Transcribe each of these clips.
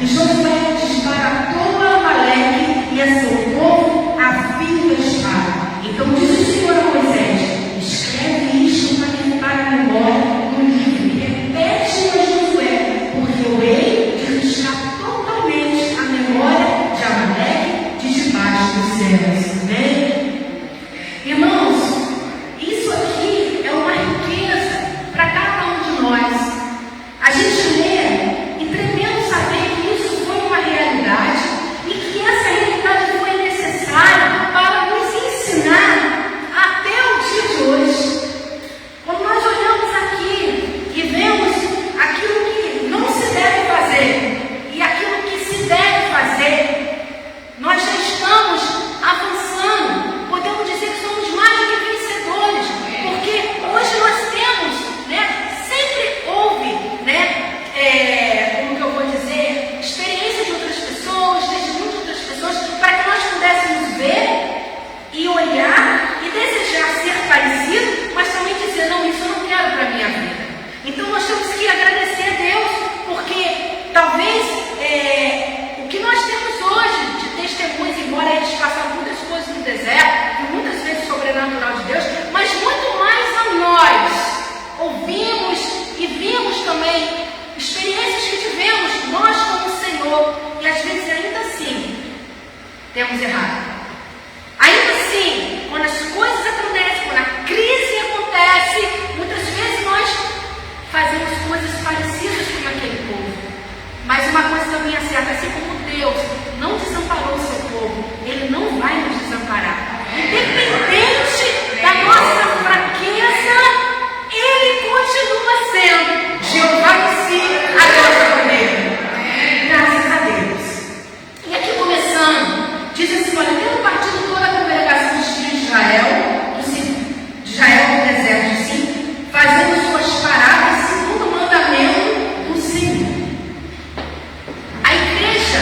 E Josué desbaratou Amaleque e a seu povo a fio da espada. Então diz o Senhor a Moisés: escreve isto para a memória no livro, repete a Josué, porque eu hei de riscar totalmente a memória de Amaleque de debaixo dos céus. Amém? Irmãos, isso aqui é uma riqueza para cada um de nós. A gente lê e tremendo saber que isso foi uma realidade e que essa realidade foi necessária para nos ensinar até o dia de hoje. Quando nós olhamos aqui e vemos aquilo que não se deve fazer e aquilo que se deve fazer, nós já estamos avançando. Podemos dizer que somos mais do que vencedores, porque hoje nós temos, sempre houve, como que eu vou dizer, experiência de outras pessoas, testemunho de outras pessoas, para que nós pudéssemos ver e olhar e desejar ser parecido, mas também dizer: não, isso eu não quero para a minha vida. Então nós temos que agradecer a Deus, porque talvez o que nós temos hoje de testemunhos, embora eles passaram muitas coisas no deserto, e muitas vezes sobrenatural de Deus, mas muito mais a nós ouvimos e vimos também experiências que tivemos nós como o Senhor, e às vezes ainda assim temos errado. Ainda assim, quando as coisas acontecem, quando a crise acontece, muitas vezes nós fazemos coisas parecidas com aquele povo. Mas uma coisa também é certa: assim como Deus não desamparou o seu povo, Ele não vai nos desamparar. Independente da nossa fraqueza, Ele continua sendo Jeová Nissi, a nossa bandeira. Graças a Deus. E aqui começando, diz assim: olha, tendo partido toda a congregação dos filhos de Israel do deserto de Sim, fazendo suas paradas segundo o mandamento do Senhor. A igreja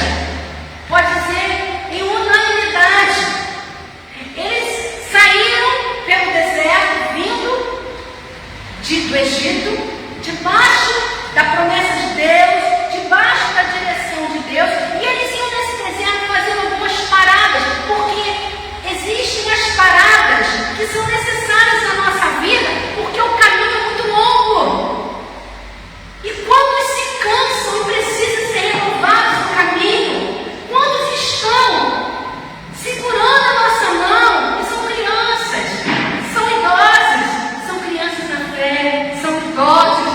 pode dizer em unanimidade: eles saíram pelo deserto, vindo do Egito, debaixo da promessa de Deus, debaixo da direção de Deus, e eles iam nesse deserto fazendo algumas paradas, porque existem as paradas que são necessárias na nossa vida, porque o caminho é muito longo. E quantos se cansam e precisam ser renovados no caminho? Quantos estão segurando a nossa mão e são crianças, são idosas, são crianças na fé, são idosos?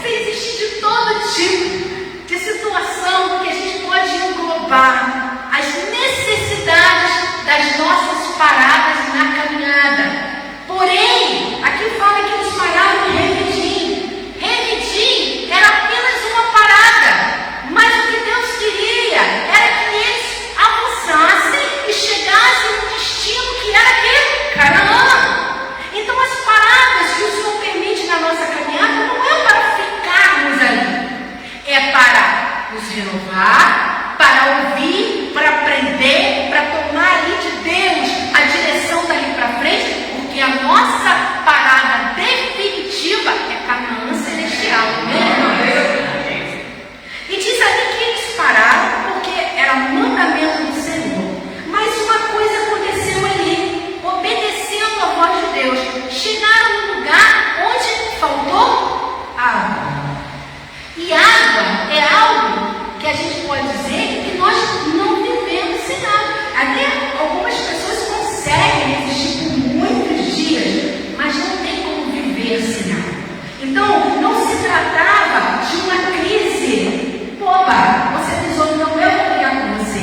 Existe de todo tipo de situação que a gente pode englobar as necessidades das nossas paradas na caminhada. Porém, aqui fala que eles pararam em Revidim. Revidim era apenas uma parada, mas o que Deus queria era que eles avançassem e chegassem no destino que era aqui, Canaã. Então as paradas que o Senhor permite na nossa caminhada não é para ficarmos ali, é para nos renovar, para ouvir, para aprender, para tomar ali de Deus a direção dali para frente, porque a nossa parada definitiva é Canaã celestial, né? E diz ali que eles pararam porque era um mandamento do Senhor. Mas uma coisa aconteceu ali, obedecendo a voz de Deus. Chegaram no lugar onde faltou água. E água é algo que a gente pode dizer que nós não vivemos sem água. Até algumas pessoas conseguem resistir por muitos dias, mas não tem como viver sem água. Então, não se tratava de uma crise boba. Você pisou no meu, eu vou brigar com você.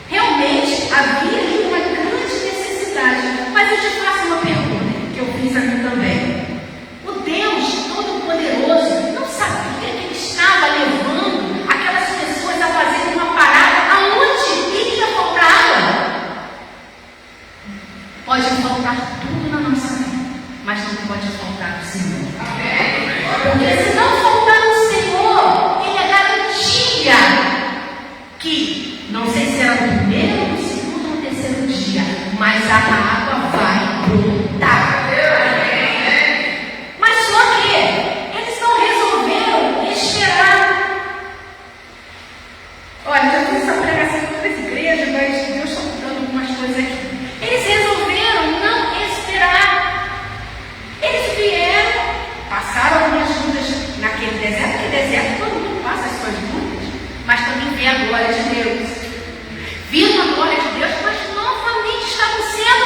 Realmente havia uma grande necessidade. Mas eu te faço uma pergunta, que eu fiz a mim também. O Deus Todo-Poderoso não sabia que Ele estava levando aquelas pessoas a fazerem uma parada aonde iria faltar água? Pode faltar tudo na nossa vida, mas não pode faltar o Senhor. Porque se não faltar o Senhor, Ele é garantia que, não sei se era o primeiro, o segundo ou o terceiro dia, mas a água vai brotar. Mas só que eles não resolveram esperar. Olha, Deus está mudando algumas coisas aqui. Eles resolveram não esperar. Eles vieram, passaram algumas lutas naquele deserto, porque deserto todo mundo passa as suas lutas, mas também vê a glória de Deus. Viram a glória de Deus, mas novamente estavam sendo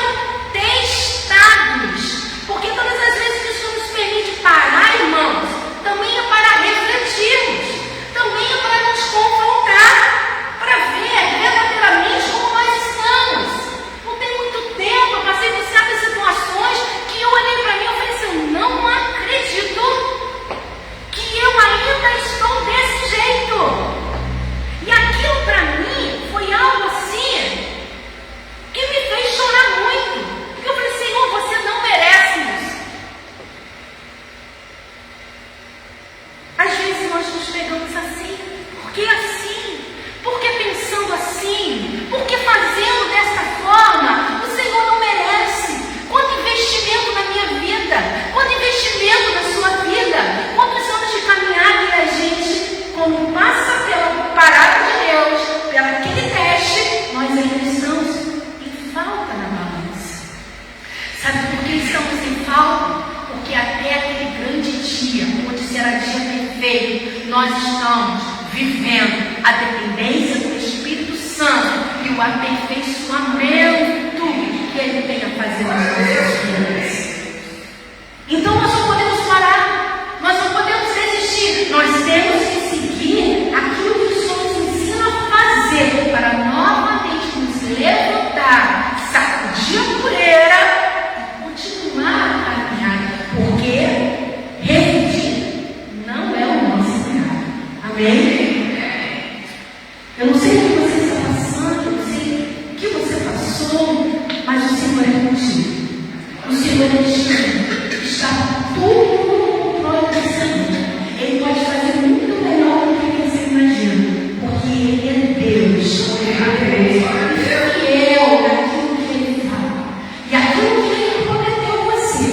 testados. Porque todas as vezes que o Senhor nos permite parar, irmãos, também é para refletirmos, também é para nos confrontar, para ver verdadeiramente como nós estamos. Não tem muito tempo, eu passei por certas situações que eu olhei para mim e falei assim, eu não acredito que eu ainda estou desse jeito. E aquilo para mim foi algo assim que me fez chorar muito. Porque eu falei, Senhor, você não merece isso. Às vezes nós nos pegamos assim. Por que assim? Por que pensando assim? Por que fazendo dessa forma? O Senhor não merece. Quanto investimento na minha vida? Quanto investimento na sua vida? Quantos anos de caminhada e a gente, quando passa pela parada de Deus, pelo aquele teste, nós ainda estamos em falta na balança. Sabe por que estamos em falta? Porque até aquele grande dia, onde será dia perfeito, nós estamos vivendo a dependência do Espírito Santo e o aperfeiçoamento que Ele tem a fazer nas nossas vidas. Então nós não podemos parar, nós não podemos desistir, nós temos que seguir aquilo que o Senhor nos ensina a fazer para novamente nos levantar, sacudir a poeira e continuar a caminhar, porque regredir não é o nosso lugar. Amém? Eu não sei o que você está passando, eu não sei o que você passou, mas o Senhor é contigo. O Senhor é contigo. Está tudo no controle do Senhor. Ele pode fazer muito melhor do que você imagina, porque Ele é Deus. Ele é fiel naquilo que Ele fala. E aquilo que Ele prometeu a você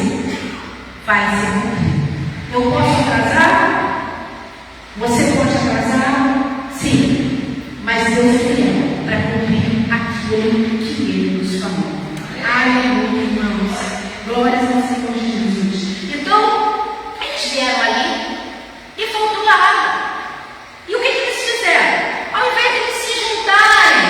vai ser cumprido. Eu posso atrasar? Você pode atrasar? Sim. Mas Deus é fiel para cumprir aquilo que Ele nos falou. Aleluia, irmãos. Glórias ao Senhor Jesus. Então, eles vieram ali e faltou a água. E o que eles fizeram? Ao invés de eles se juntarem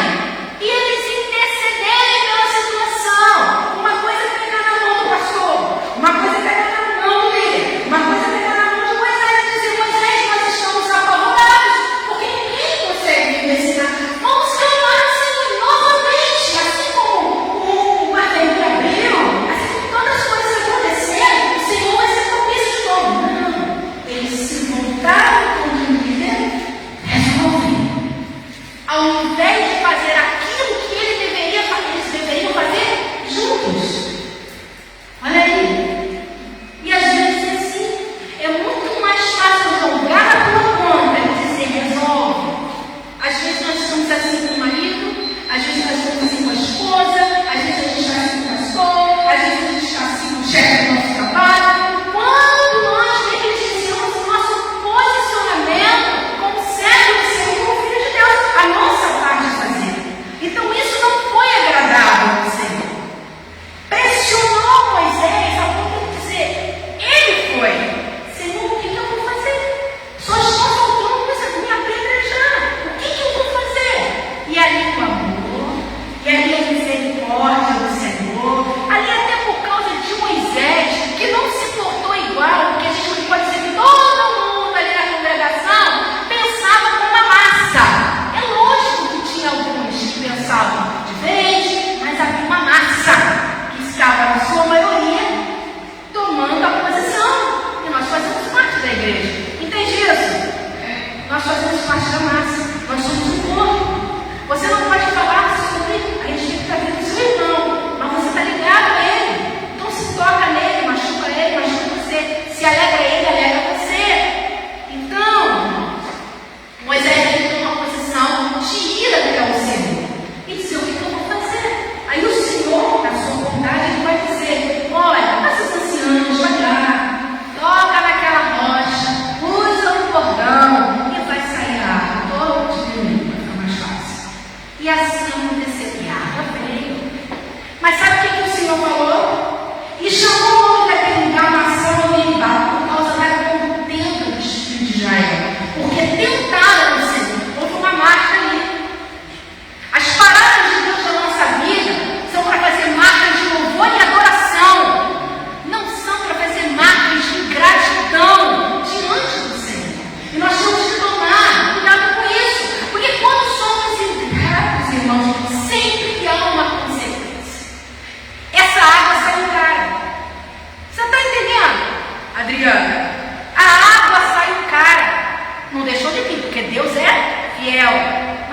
e eles intercederem pela situação, uma coisa é pegar na mão do pastor, uma coisa é pegar na mão do líder, uma coisa é pegar na mão de Moisés e dizer, Moisés, nós estamos apavorados, porque ninguém consegue vivenciar. Vamos clamar ao Senhor novamente, assim como o mar vermelho abriu, assim como todas as coisas aconteceram, o Senhor vai ser propício de novo. Não, eles se voltaram com o líder, resolvem. Ao invés de fazer aquilo que eles deveriam fazer juntos. Olha aí. E às vezes é assim. É muito mais fácil jogar na tua conta e dizer resolve. Às vezes nós estamos assim com o marido, às vezes nós estamos assim com a esposa, às vezes a gente está assim com o pastor, às vezes a gente está assim com o chefe do nosso trabalho. Quando nós negligenciamos o nosso posicionamento como servo do Senhor, como filho de Deus, a nossa parte a fazer. Então isso não foi agradável ao Senhor. Pressionou Moisés a ponto de dizer, ele foi, Senhor, o que eu vou fazer? Só estou faltando me apedrejar. O que eu vou fazer? E ali o amor, e ali a misericórdia do Senhor, ali até por causa de Moisés, que não se portou igual, porque a gente não pode dizer que todo mundo ali na congregação pensava como a massa. É lógico que tinha alguns que pensavam diferente, mas havia uma massa que estava na sua maioria tomando a posição. E nós fazemos parte da igreja. Entende isso? Nós fazemos parte da massa. Nós somos um corpo. Você não pode falar sobre a gente tem que estar vendo seu irmão, mas você está ligado a ele. Então se toca nele, machuca você. Se alegra ele, alegra você. Então, Moisés ele toma uma posição de ira até o Senhor e dizer o que eu vou fazer. Aí o Senhor, na sua vontade, ele vai dizer, olha, passa os anciãos, vai lá, toca naquela rocha, usa um cordão e vai sair a água. Todo de mim vai ficar mais fácil. E assim aconteceu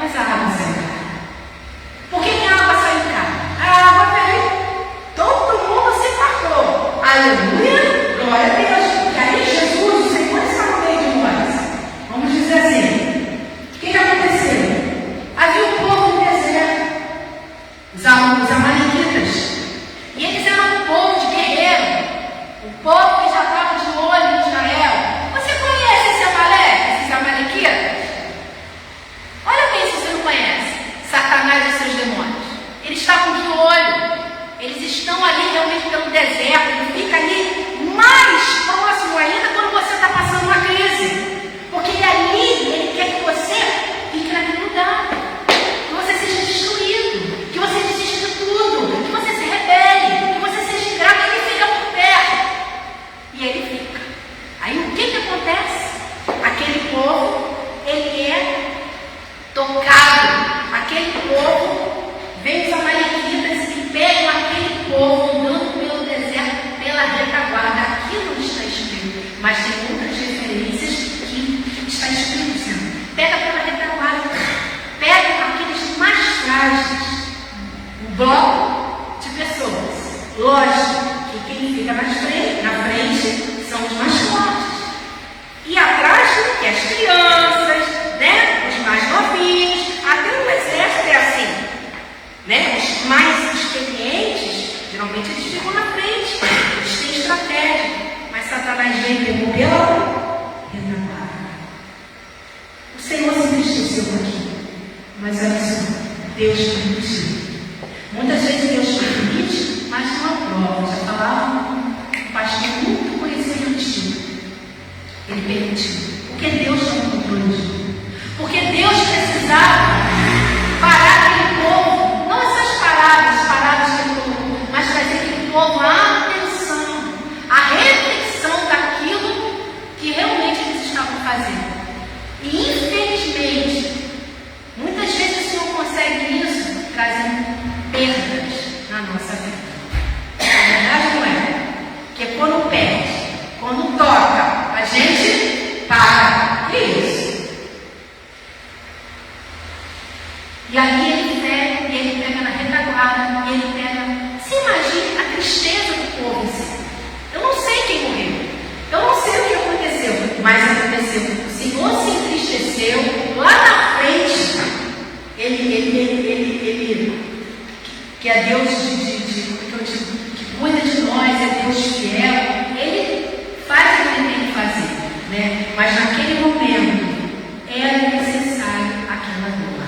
mas a água saiu cara. Por que a água saiu cara? A água veio, todo mundo se partou. Aleluia, glória a Deus. E aí Jesus, o Senhor está no meio de nós. Vamos dizer assim, o que aconteceu? Havia um povo no deserto, os amalequitas, e eles eram um povo de guerreiro, um povo que já estava de olho em Israel. Você conhece esse Amaleque, esses amalequitas? Olha bem se você não conhece. Satanás e seus demônios. Eles estavam de olho. Eles estão ali realmente pelo deserto. Ele fica ali mais próximo ainda quando você está passando uma crise. Porque ali ele quer que você fique naquele lugar. Que você seja destruído. Que você desista de tudo. Que você se rebele. Que você seja ingrato. Ele fica por perto. E ele fica. Aí o que acontece? Aquele povo, ele é tocado. Aquele povo, vem os amalequitas e pegam aquele povo andando pelo deserto, pela retaguarda. Aqui não está escrito, mas tem outras referências que está escrito sendo. Pega pela retaguarda, pega aqueles mais frágeis, um bloco de pessoas. Lógico que quem fica na frente são os mais fortes. E atrás, que as crianças, né? Os mais novinhos, até o exército é assim, né? Os mais experientes, geralmente eles ficam na frente, eles têm estratégia, mas Satanás vem e pegou pela retaguarda. O Senhor se entristeceu aqui, mas olha só, Deus permitiu. Muitas vezes Deus permite, mas não aprova. Já falava um pastor muito conhecido antigo. Ele permitiu. Porque Deus está no controle de tudo. Porque Deus precisava parar aquele povo, não essas paradas que ele colocou, mas trazer aquele povo à atenção, à reflexão daquilo que realmente eles estavam fazendo. E infelizmente, muitas vezes o Senhor consegue isso trazendo perdas na nossa vida. A verdade não é? Porque quando perde, quando toca, a gente para. Que isso? E aí ele pega na retaguarda, e ele pega. Se imagine a tristeza do povo. Eu não sei quem morreu, eu não sei o que aconteceu, mas aconteceu. O Senhor se entristeceu lá na frente. Ele que é Deus que cuida de nós, é Deus fiel. Ele faz o que ele tem que fazer, né? Mas naquele momento era necessário aquela dor.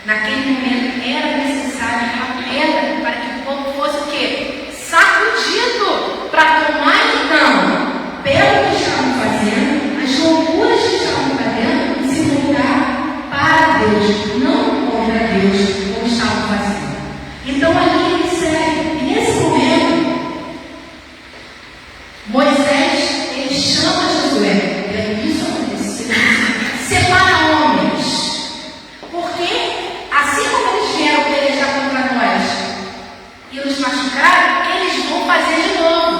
Naquele momento era necessário aquela pedra para que o povo fosse o quê? Sacudido para tomar então pelo que estavam fazendo, as loucuras que estavam fazendo e se voltar para Deus, não contra Deus, como estavam fazendo. Então ali ele segue. E nesse momento, Moisés, ele chama Josué. Isso aconteceu. Separa homens. Porque, assim como eles vieram pelejar contra nós e nos machucaram, eles vão fazer de novo.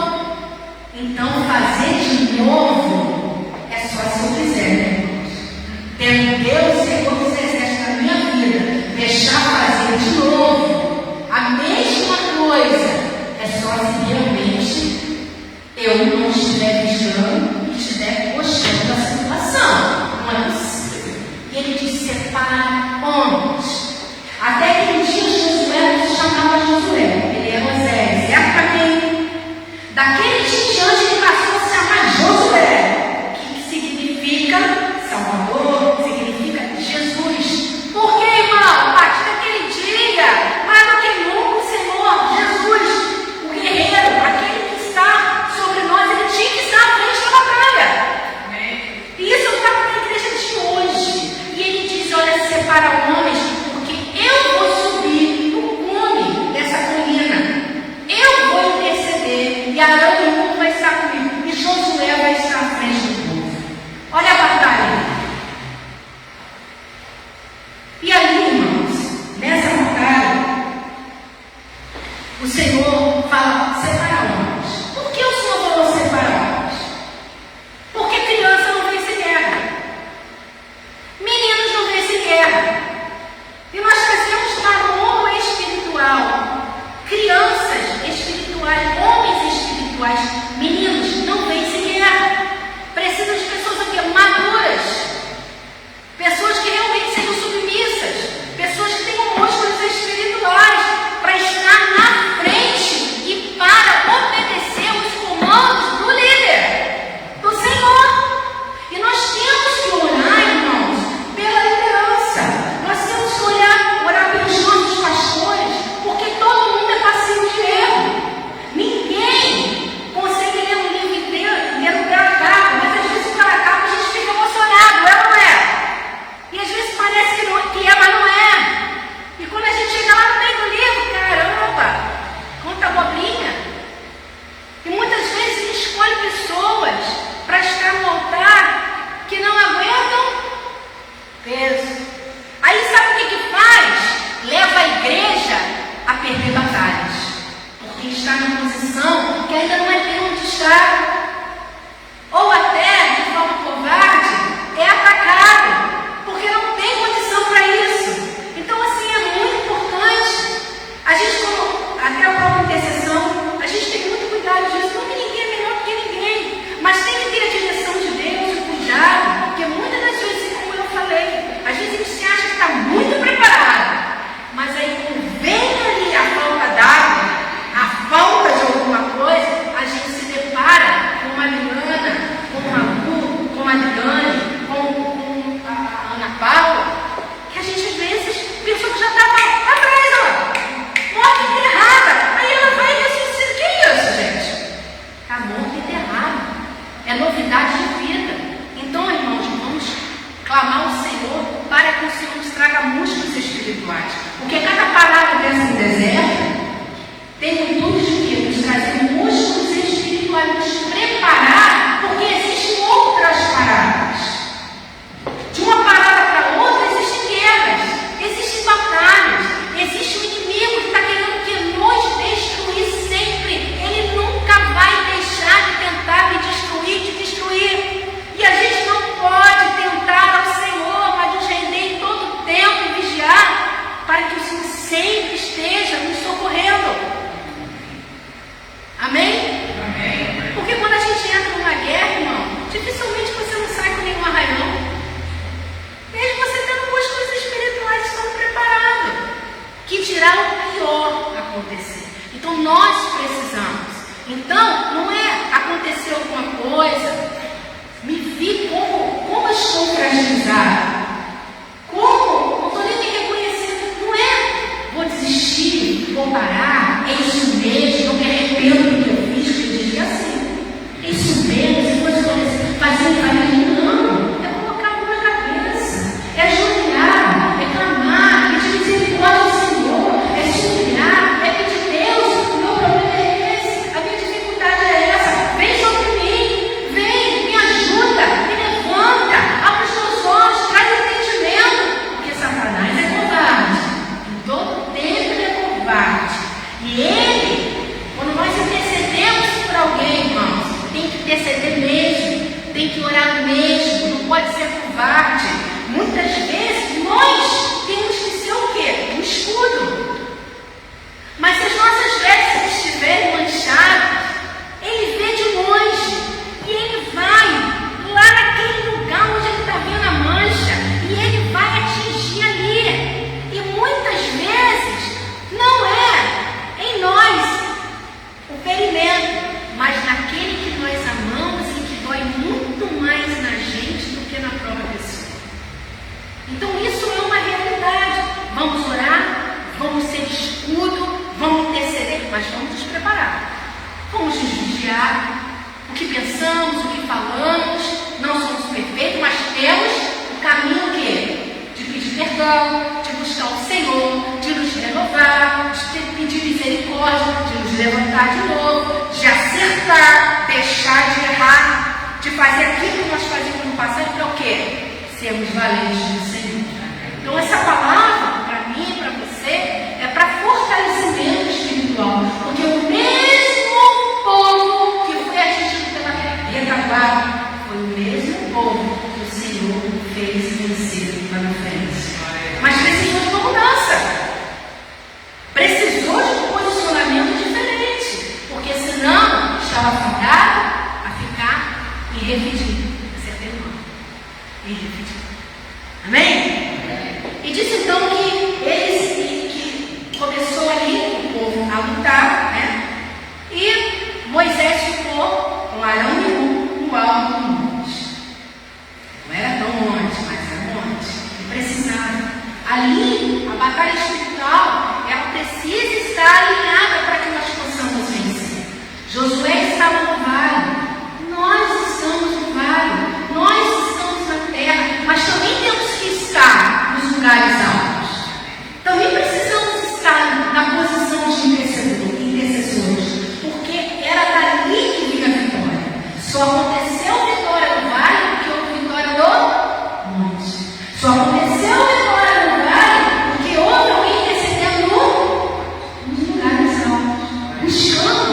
Então, fazer de novo é só se eu quiser, né, irmãos? Tendo Deus, Senhor dos Exércitos na minha vida, deixar fazer de novo a mesma coisa, é só se realmente eu não estiver vigiando e estiver gostando da situação. Não é possível. E ele diz: separa homens. Até que um dia Josué não se chamava Josué, ele é Moisés. Certo para quem? Daquele dia em diante ele passou a se chamar Josué. está na posição que ainda não é tempo de estar, ou até, de forma covarde, é atacado, porque não tem condição para isso. Então, assim, é muito importante. A gente, como até a própria intercessão, a gente tem muito cuidado disso. Não que ninguém é melhor que ninguém, mas tem que ter a direção de Deus, o cuidado, porque muitas das vezes, como eu falei, às vezes a gente se acha que está muito preparado, mas aí quando vem ali a falta d'água, a falta de alguma coisa, a gente se depara com uma Liliana, com uma Lu, com uma Ligane, com a Ana Paula, que a gente às vezes pensou que já estava atrás, ó, morta e enterrada. Aí ela vai e ressuscita. Que é isso, gente? Está morta e enterrada. É novidade de vida. Então, irmãos, vamos clamar ao Senhor para que o Senhor nos traga músculos espirituais. Porque cada parada dessa no deserto tem o intuito de quê? Nos trazer músculos espirituais, nos preparar, porque existem outras paradas. De uma parada para outra existem guerras, existem batalhas, existe um inimigo que está querendo que nos destruir sempre. Ele nunca vai deixar de tentar me destruir, te destruir. E a gente não pode tentar ao Senhor, mas nos render em todo tempo e vigiar para que o Senhor sempre esteja nos socorrendo. Amém? Amém? Porque quando a gente entra numa guerra, irmão, dificilmente você não sai com nenhum arranhão. Mesmo você tendo músculos espirituais estão preparados, que dirá o pior acontecer. Então nós precisamos. Então não é acontecer alguma coisa, me vi como estou fragilizado, como não estou nem me reconhecendo. Não é vou desistir, vou parar, é isso mesmo, não me arrependo do que eu fiz, que eu dizia assim, é isso mesmo, se fosse fazer não, é colocar a mão na cabeça, é ajoelhar, é clamar, é pedir misericórdia ao Senhor, é se humilhar, é pedir Deus, o meu problema é esse, a minha dificuldade é essa, vem sobre mim, vem, me ajuda, me levanta, abre os teus olhos, traz entendimento, porque Satanás é covarde, em todo tempo ele é covarde, e ele, quando nós intercedemos por alguém, irmãos, tem que interceder mesmo, tem que orar mesmo, não pode ser covarde. Muitas vezes nós temos que ser o quê? Um escudo. Mas se as nossas vestes estiverem manchadas, ele vê de longe e ele vai lá naquele lugar onde ele está vendo a mancha e ele vai atingir ali. E muitas vezes não é em nós o ferimento, mas naquele que nós amamos e que dói muito mais na gente do que na própria pessoa. Então isso é uma realidade. Vamos orar, vamos ser escudo, vamos interceder, mas vamos nos preparar. Vamos nos vigiar o que pensamos, o que falamos. Não somos perfeitos, mas temos o caminho que? De pedir perdão, de buscar o Senhor, de nos renovar, de pedir misericórdia, de nos levantar de novo, de acertar, deixar de errar, de fazer aquilo que nós fazíamos no passado, para o quê? Sermos valentes do Senhor. Então essa palavra, para mim e para você, é para fortalecimento espiritual, porque o mesmo povo que foi atingido pela retaguarda foi o mesmo povo que o Senhor fez vencer lá na frente. Mas precisou de uma mudança, precisou de um posicionamento diferente, porque senão estava fadado a ficar irrepetível. Acertei o nome. Irrepetível. Amém? E disse então que começou ali o povo a lutar, né? E Moisés ficou com Arão e Hur no alto do monte. Não era tão longe, mas era monte. E precisava. Ali, a batalha espiritual, ela precisa estar alinhada para que nós possamos vencer. Josué estava no vale, nós estamos no vale, nós estamos na terra, mas também temos que estar nos lugares altos. Também precisamos estar na posição de intercessores, porque era dali que vinha a vitória. Só aconteceu vitória no vale porque houve vitória no monte. Só aconteceu vitória no vale porque houve alguém intercedendo nos lugares altos, buscando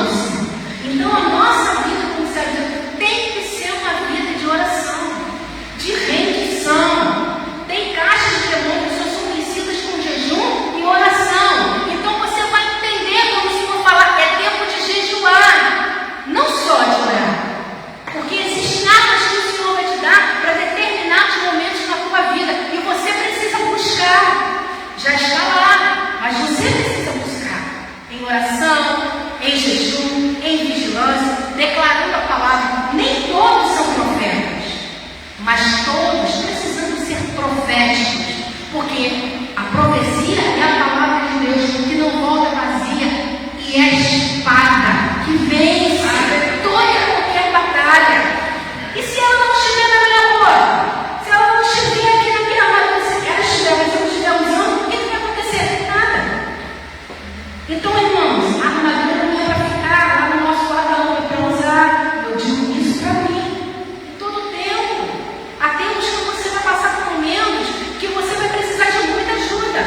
profecia é a palavra de Deus que não volta vazia e é espada que vence toda e qualquer batalha. E se ela não estiver na minha rua, se ela não estiver aqui na minha armadura, se ela estiver, mas eu não estiver usando, o que vai acontecer? Nada. Então, irmãos, a armadura não é para ficar lá no nosso guarda-roupa para usar. Eu digo isso para mim, em todo tempo. Há tempos que você vai passar por momentos que você vai precisar de muita ajuda.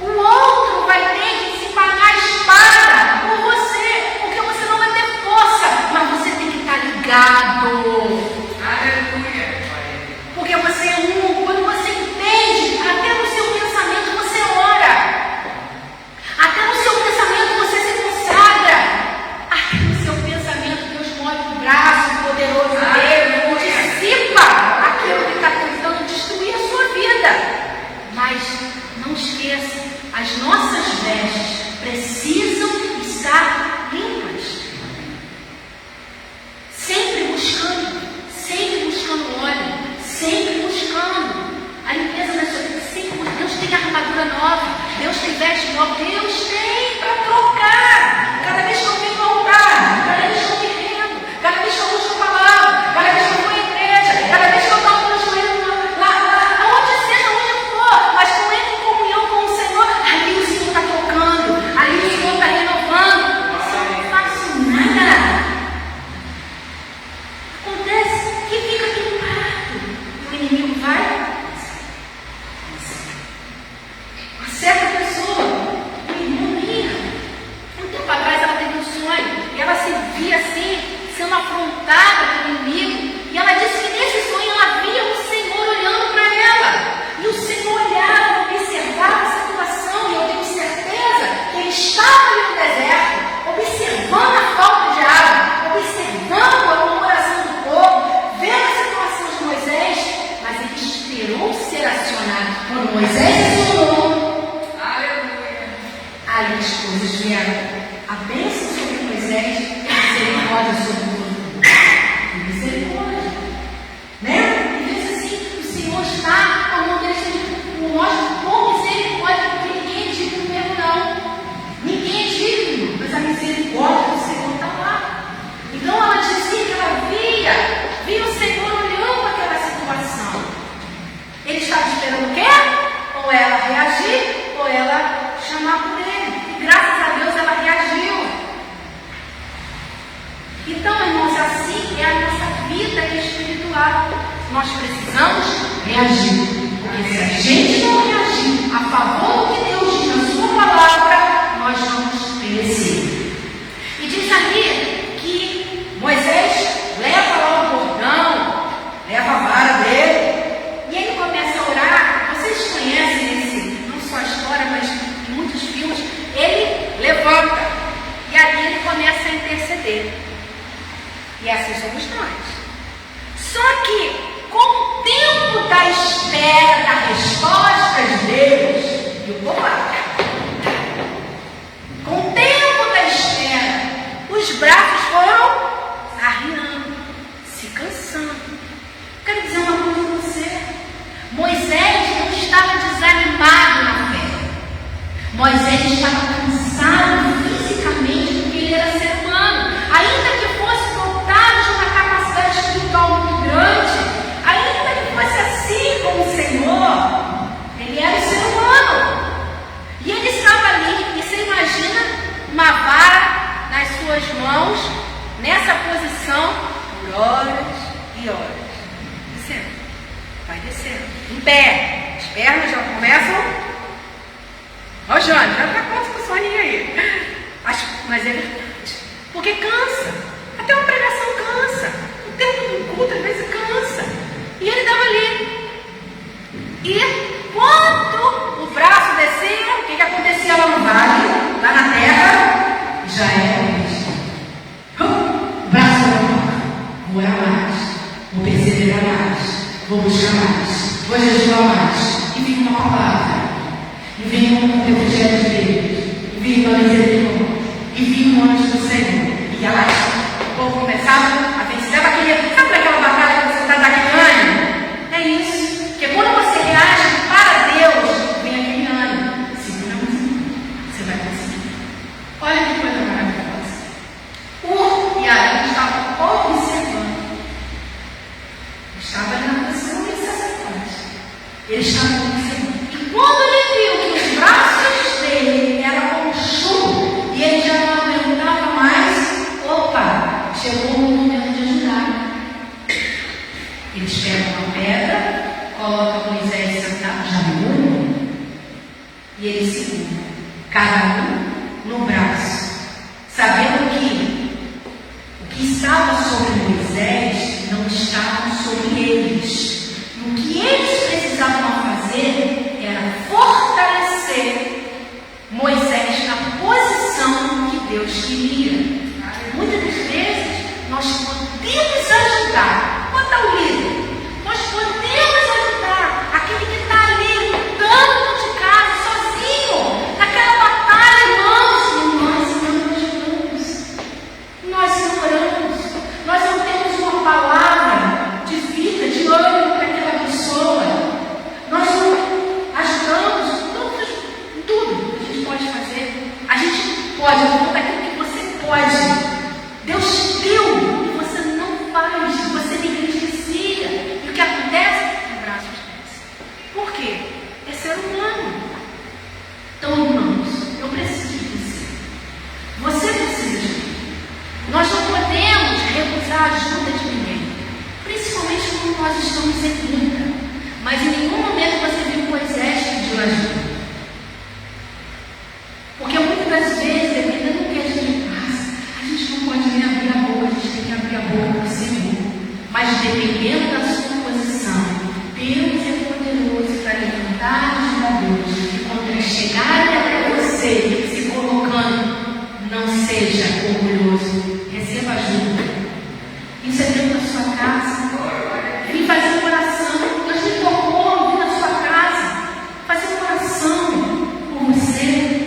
O outro vai ter que se pagar a espada por você, porque você não vai ter força, mas você tem que estar ligado. Porque você é um, quando você entende, até no seu pensamento você ora. Até no seu pensamento você se consagra. Até no seu pensamento Deus move o braço poderoso dele, dissipa aquilo que está tentando destruir a sua vida. Mas não esqueça, as nossas vestes precisam estar limpas. Sempre buscando óleo, sempre buscando a limpeza da sua vida. Sempre, Deus tem armadura nova, Deus tem veste nova, Deus tem para trocar. Cada vez que eu venho ao altar, cada vez que eu me rendo, cada vez que eu busco a palavra, cada vez que eu vou à igreja, cada vez que eu toco no joelho, onde seja, onde eu for, mas que eu entro em comunhão com o Senhor, ali o Senhor está tocando, ali o Senhor está renovando. Eu não faço nada. Acontece que fica tudo parado. O inimigo vai. Uma certa pessoa, uma irmã minha, um tempo atrás ela teve um sonho e ela se via assim, sendo afrontada pelo inimigo. E ela disse que nesse sonho ela via o Senhor olhando para ela. E o Senhor olhava, observava a situação, e eu tenho certeza que ele estava ali no deserto, observando a falta de água, observando a murmuração do povo, vendo a situação de Moisés, mas ele esperou ser acionado. Quando Moisés acionou, aí as coisas vieram. A bênção sobre Moisés e a misericórdia sobre o povo. Misericórdia. Né? E diz assim, o Senhor está com a mão dele com misericórdia, porque ninguém é digno mesmo não. Ninguém é digno, mas a misericórdia do Senhor está lá. Então ela dizia que ela via o Senhor olhando para aquela situação. Ele estava esperando o quê? Ou ela reagir, ou ela chamar por ele. E graças a Deus ela reagiu. Então, irmãos, assim é a nossa vida espiritual. Nós precisamos reagir. Porque se a gente não reagir a favor do que Deus diz na sua palavra, nós vamos perecer. E diz ali que Moisés leva lá o bordão, leva a vara dele, e ele começa a orar. Vocês conhecem esse, não só a história, mas em muitos filmes. Ele levanta e ali ele começa a interceder. E assim somos nós. Só que com o tempo da espera da resposta de Deus, e o povo lá, com o tempo da espera, os braços foram arriando, se cansando. Quero dizer uma coisa para você. Moisés não estava desanimado na fé. Moisés estava cansado fisicamente porque ele era ser humano. Ainda que fosse dotado de uma capacidade espiritual muito grande, ainda que fosse assim como o Senhor, ele era um ser humano. E ele estava ali, e você imagina uma vara nas suas mãos, nessa posição, por horas e horas. Descendo, vai descendo, em pé, as pernas já começam. Ó, Jânio, já está com o soninho aí. Mas é verdade. Porque cansa. Até uma pregação cansa. O tempo do culto às vezes cansa. E ele estava ali. E quando o braço descia, o que acontecia lá no vale, lá na terra? Já era isso. O braço não vou orar mais. Vou perseverar mais. Vou buscar mais. Vou jejuar mais. E vem uma palavra. E vem um refrigério de Deus. E vem uma misericórdia. E vinha um anjo do Senhor. E ela, o povo começava a vencer. Sabe aquela batalha que você está dando ânimo? É isso. Porque quando você reage para Deus, vem aquele E ele segura, cada um no braço, sabendo que o que estava sobre Moisés não estava sobre eles. E o que eles precisavam fazer era fortalecer Moisés na posição que Deus queria. Muitas das vezes nós podemos ajudar. Quanto ao líder, nós podemos ajudar aquele que está ali lutando de casa, sozinho, naquela batalha, irmãos. E nós não ajudamos. Nós não oramos. Nós não temos uma palavra de vida, de ânimo para aquela pessoa. Nós não ajudamos. Tudo que a gente pode fazer. A gente pode, eu vou daquilo que você pode. Deus te deu e você não faz, você negligencia. E o que acontece? O braço desce. Por quê? É ser humano. Então, irmãos, eu preciso de você. Você precisa de mim. Nós não podemos recusar a ajuda de ninguém, principalmente quando nós estamos em luta. Mas em nenhum momento você viu Moisés pedir ajuda. Porque muitas das vezes, dependendo do que a gente passa, a gente não pode nem abrir a boca, a gente tem que abrir a boca para o Senhor. Mas dependendo da sua posição, Deus é poderoso para levantar os jogadores. E quando eles chegarem até você, se colocando, não seja orgulhoso, receba ajuda. Isso é dentro da sua casa. Vim fazer uma oração. Deus me tocou, vim na sua casa, fazer uma oração por você.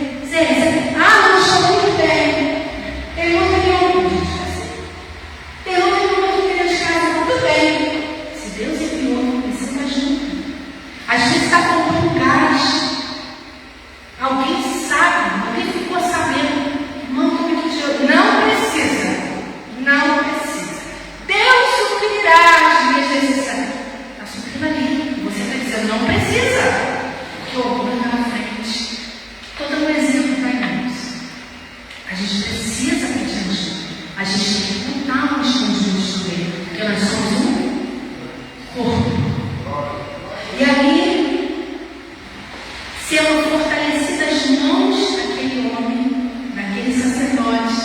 Não estou muito bem. Tem muito nenhum. Tem muito nenhum aqui de casa. Tudo bem. Se Deus enviou, receba ajuda. Às vezes está faltando gás. Alguém sabe, alguém ficou sabendo. Irmão, como é que te... Não precisa. Não precisa. Deus suprirá as minhas necessidades. Está suprindo ali. Você está dizendo, não precisa. Porque o orgulho está na frente. Estou dando um exemplo para irmãos. A gente precisa pedir ajuda. A gente tem que lutar uns com os outros também. Porque nós somos um corpo. E aí, sendo fortalecidas as mãos daquele homem, daquele sacerdote,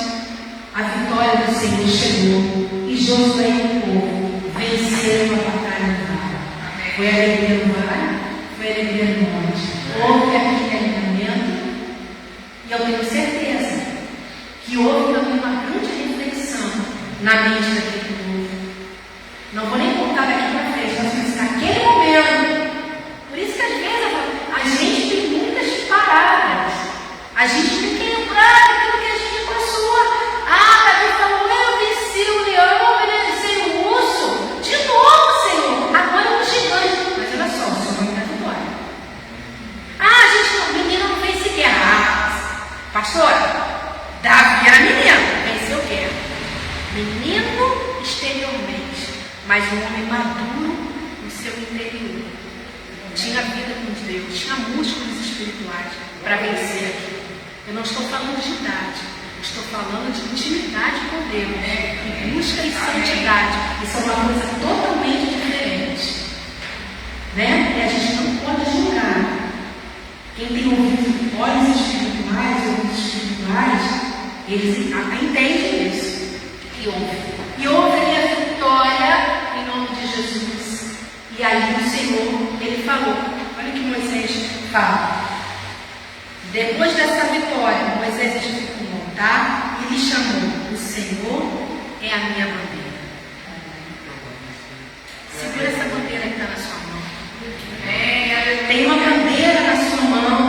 a vitória do Senhor chegou. E Josué e o povo venceram a batalha do vale. Foi a alegria do vale, foi a alegria do monte. Houve aquele alinhamento. E eu tenho certeza que houve também uma grande reflexão na mente daquele povo. Não vou nem contar daqui para frente, mas naquele momento. Por isso que às vezes a gente tem muitas paradas. A gente tem que lembrar daquilo que a gente passou. Davi falou, eu venci o leão, eu vencei o urso. De novo, Senhor, agora é um gigante. Mas olha só, o Senhor não está vitória. Menino não vence guerra. Pastora, Davi era menino, venceu guerra. Menino exteriormente, mas um homem maduro no seu interior. Tinha vida com Deus, tinha músculos espirituais para vencer aquilo. Eu não estou falando de idade, estou falando de intimidade com Deus, e busca e santidade. Isso é uma coisa totalmente diferente. E a gente não pode julgar. Quem tem olhos espirituais, eles entendem isso. E houve ali a vitória em nome de Jesus. E aí o Senhor, ele falou, olha o que Moisés fala. Depois dessa vitória, Moisés edificou um altar e lhe chamou, o Senhor é a minha bandeira. Segura essa bandeira que está na sua mão. Tem uma bandeira na sua mão.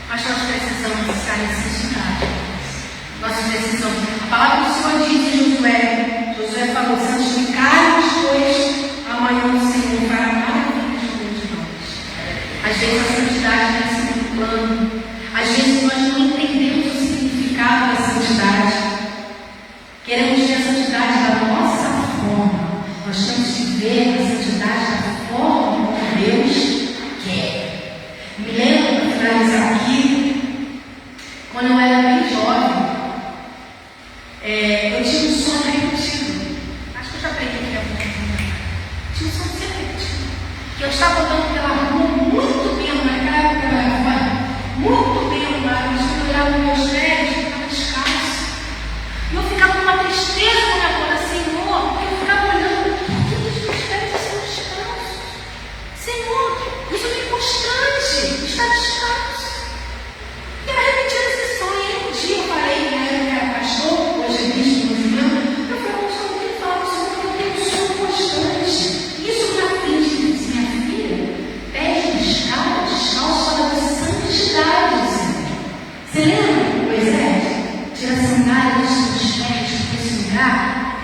Mas nós precisamos estar em santidade. Nós precisamos. A palavra do Senhor diz em Josué. Josué falou: santificai-vos, pois amanhã o Senhor fará maravilhas no meio de nós. Às vezes a santidade não é segundo plano. Às vezes nós não entendemos o significado da santidade. Queremos ver a santidade da nossa forma. Nós temos que ver a santidade da forma como Deus quer. Me lembro, para finalizar aqui, quando eu era bem jovem, eu tinha um sonho repetido. Acho que eu já preguei aqui há pouco tempo. Tinha um sonho sempre repetido. Que eu estava andando pela rua muito tempo, naquela época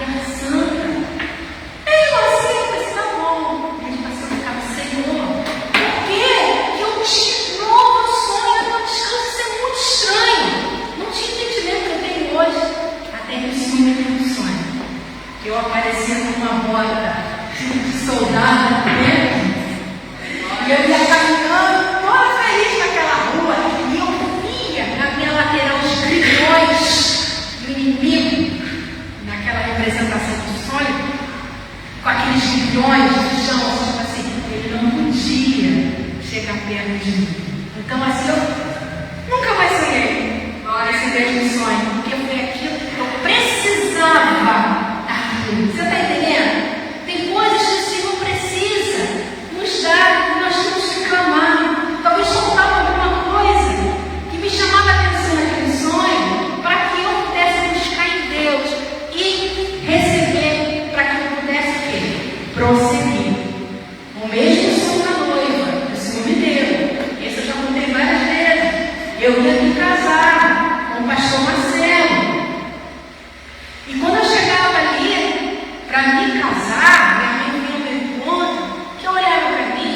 Terra Santa. Mesmo assim, eu pensei, tá bom, a gente vai ficar no Senhor. Por quê? Que eu tinha um novo sonho, uma descanso, isso é muito estranho. Não tinha entendimento que eu tenho hoje. Até que o sonho é um sonho. Eu aparecia com uma bota de soldado, né? E eu ia caminhando, toda feliz naquela rua, e eu via na minha lateral os grilhões do inimigo, naquela representação do sonho, com aqueles grilhões no chão, tipo assim, ele não podia chegar perto de mim. Então, assim, eu nunca mais sonhei esse mesmo sonho, porque foi aquilo que eu precisava daquilo. Você está entendendo? Tem coisas que o Senhor precisa nos dar, nós temos que clamar. Talvez faltava alguma coisa que me chamava a atenção naquele sonho, para que eu pudesse buscar em Deus e receber, para que eu pudesse o quê? Prosseguir. O mesmo sonho da noiva que o Senhor me deu. Esse eu já contei várias vezes. Eu ia me casar com o pastor Marcelo. E quando eu chegava ali para me casar, minha mãe vinha me encontro, que eu olhava para mim,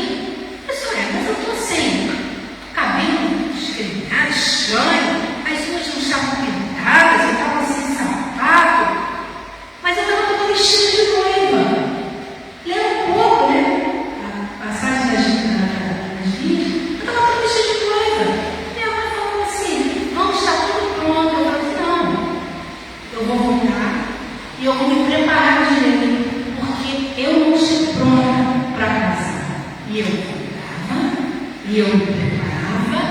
mas eu estou sem cabelo escrevado, estranho, as unhas não estavam pintadas, eu estava sem sapato, mas eu estava todo vestido de noiva. Lembra um pouco, né? A passagem das dias, eu estava todo vestido de noiva. Minha mãe falou assim: não, está tudo pronto. Eu falei: não, eu vou voltar e eu vou me preparar direito, porque eu não estou pronta para casar. E eu voltava, e eu me preparava,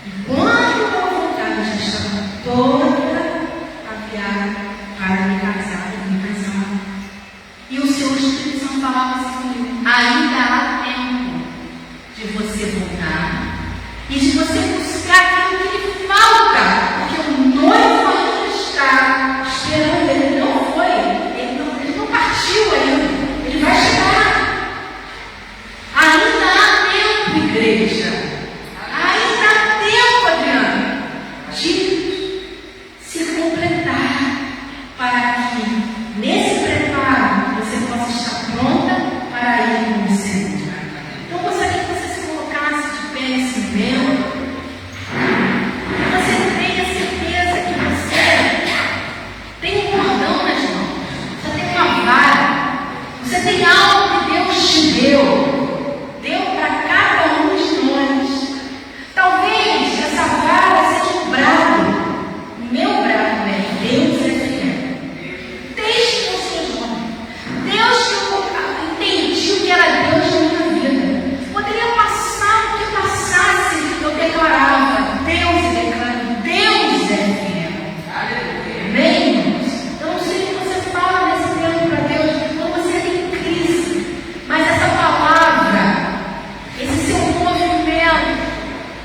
e quando eu voltava, eu já estava toda aviada para me casar, E o Senhor Espírito Santo falava assim comigo: ainda há tempo de você voltar e de você buscar aquilo que lhe falta, porque o noivo ainda está esperando. Ele não foi, ele não partiu ainda, ele vai chegar. Ainda há tempo, igreja, ainda há tempo, Adriana, de se completar, para que nesse preparo você possa estar pronta para ir com o Senhor. Então, eu gostaria que você se colocasse de pé nesse momento, que você tenha certeza que você tem um cordão nas mãos, você tem uma vara, você tem algo que Deus te deu para cada um de nós. Talvez essa vara seja um brado. O meu brado é: Deus é fiel. Desde que eu sou jovem, Deus que eu entendi o que era Deus na minha vida. Poderia passar o que passasse, eu declarava: Deus declara, Deus é fiel. Amém, irmãos? Eu não sei o que você fala nesse tempo para Deus, quando você entra em crise, mas essa palavra, esse seu movimento,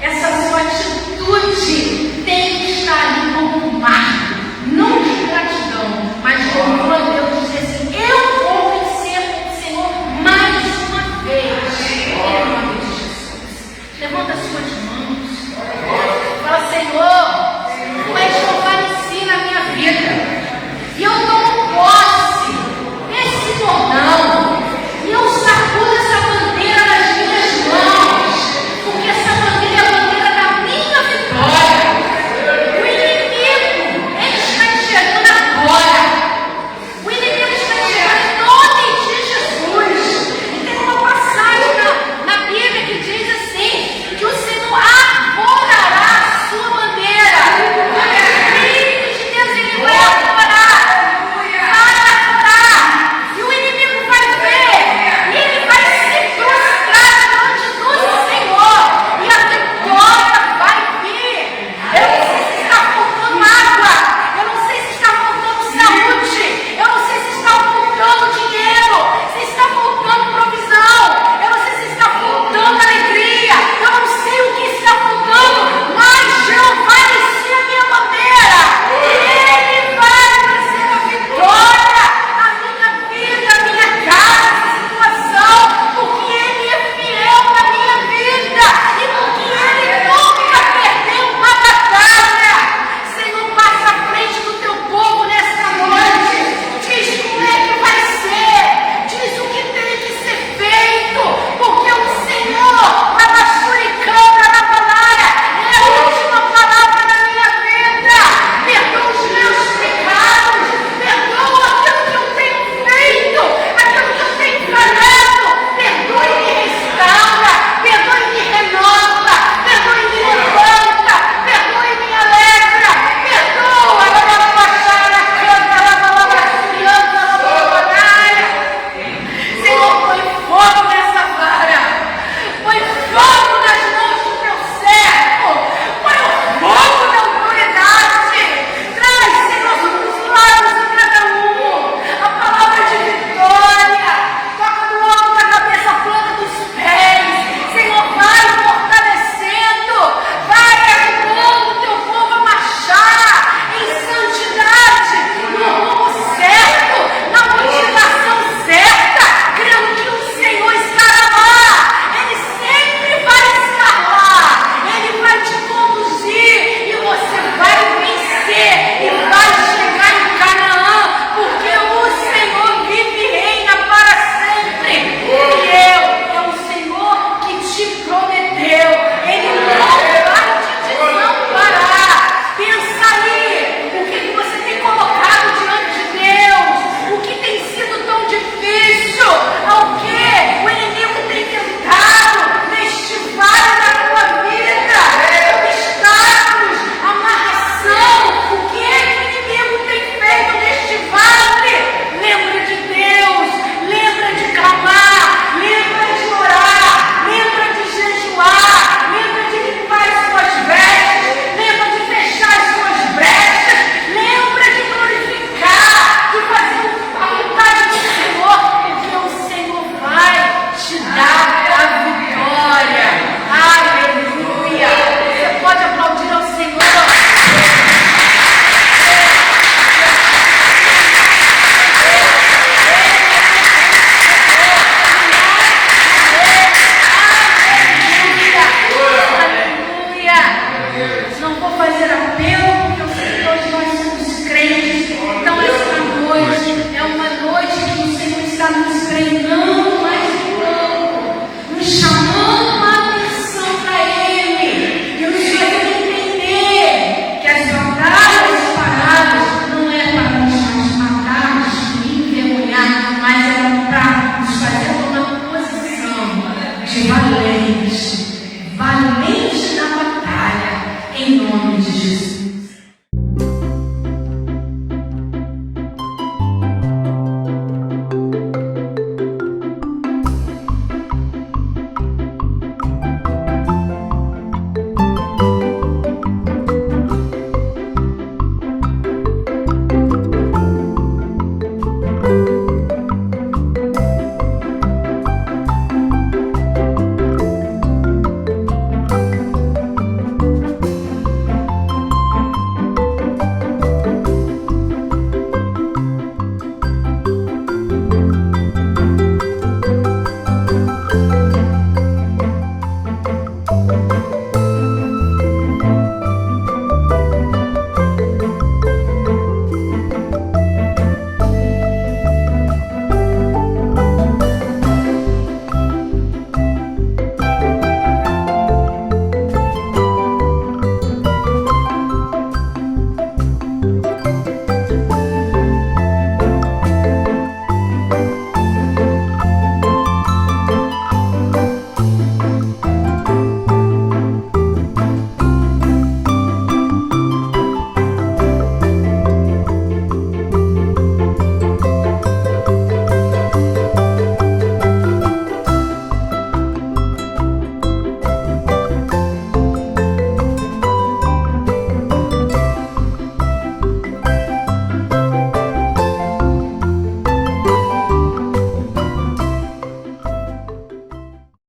essa sua atitude tem que estar ali como um marco, não de gratidão, mas de louvor a Deus, dizer assim: eu vou vencer com o Senhor mais uma vez. Em nome de Jesus. Levanta a sua